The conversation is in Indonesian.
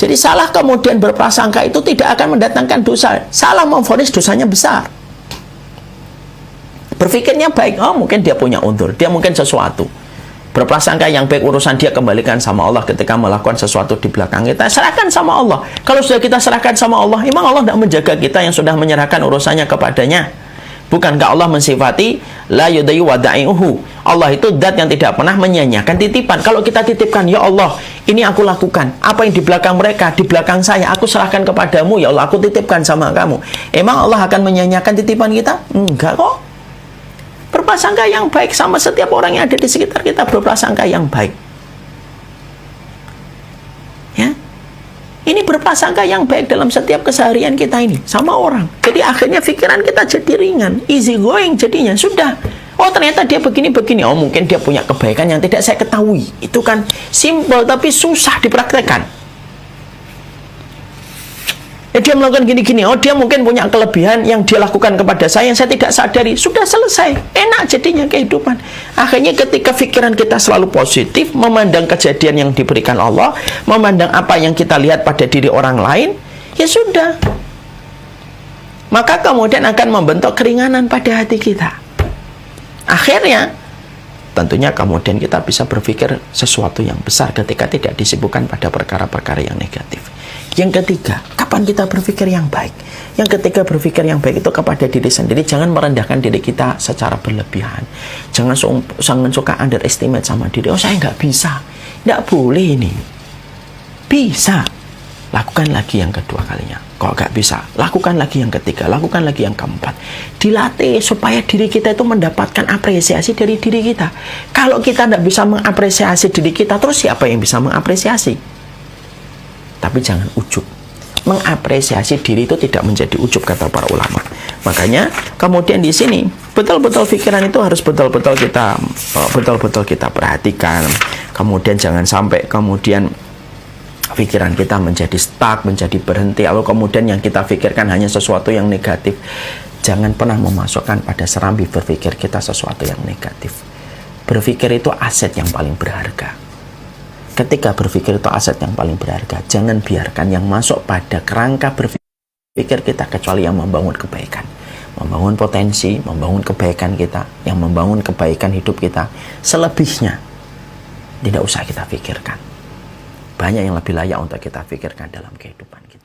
Jadi salah kemudian berprasangka itu tidak akan mendatangkan dosa. Salah memvonis dosanya besar. Berpikirnya baik, oh mungkin dia punya udzur, dia mungkin sesuatu. Berprasangka yang baik, urusan dia kembalikan sama Allah ketika melakukan sesuatu di belakang kita. Serahkan sama Allah. Kalau sudah kita serahkan sama Allah, emang Allah tidak menjaga kita yang sudah menyerahkan urusannya kepadanya? Bukankah Allah mensifati la yudayu wada'iuhu? Allah itu zat yang tidak pernah menyanyiakan titipan. Kalau kita titipkan, ya Allah, ini aku lakukan. Apa yang di belakang mereka, di belakang saya, aku serahkan kepadamu. Ya Allah, aku titipkan sama kamu. Emang Allah akan menyanyiakan titipan kita? Enggak kok. Berprasangka yang baik sama setiap orang yang ada di sekitar kita. Berprasangka yang baik. Ya. Ini berprasangka yang baik dalam setiap keseharian kita ini sama orang. Jadi akhirnya pikiran kita jadi ringan, easy going jadinya. Sudah. Oh ternyata dia begini-begini. Oh mungkin dia punya kebaikan yang tidak saya ketahui. Itu kan simple tapi susah dipraktekkan. Dia melakukan gini-gini. Oh dia mungkin punya kelebihan yang dia lakukan kepada saya yang saya tidak sadari. Sudah selesai. Enak jadinya kehidupan. Akhirnya ketika pikiran kita selalu positif, memandang kejadian yang diberikan Allah, memandang apa yang kita lihat pada diri orang lain, ya sudah. Maka kemudian akan membentuk keringanan pada hati kita. Akhirnya tentunya kemudian kita bisa berpikir sesuatu yang besar ketika tidak disibukkan pada perkara-perkara yang negatif. Yang ketiga, kapan kita berpikir yang baik? Yang ketiga, berpikir yang baik itu kepada diri sendiri. Jangan merendahkan diri kita secara berlebihan. Jangan suka underestimate sama diri. Oh, saya nggak bisa. Nggak boleh ini. Bisa. Lakukan lagi yang kedua kalinya. Kalau nggak bisa, lakukan lagi yang ketiga. Lakukan lagi yang keempat. Dilatih supaya diri kita itu mendapatkan apresiasi dari diri kita. Kalau kita nggak bisa mengapresiasi diri kita, terus siapa yang bisa mengapresiasi? Tapi jangan ujub. Mengapresiasi diri itu tidak menjadi ujub, kata para ulama. Makanya kemudian di sini betul-betul pikiran itu harus betul-betul kita perhatikan. Kemudian jangan sampai kemudian pikiran kita menjadi stuck, menjadi berhenti. Lalu kemudian yang kita pikirkan hanya sesuatu yang negatif. Jangan pernah memasukkan pada serambi berpikir kita sesuatu yang negatif. Berpikir itu aset yang paling berharga. Ketika berpikir itu aset yang paling berharga, jangan biarkan yang masuk pada kerangka berpikir kita kecuali yang membangun kebaikan, membangun potensi, membangun kebaikan kita, yang membangun kebaikan hidup kita. Selebihnya tidak usah kita pikirkan. Banyak yang lebih layak untuk kita pikirkan dalam kehidupan kita.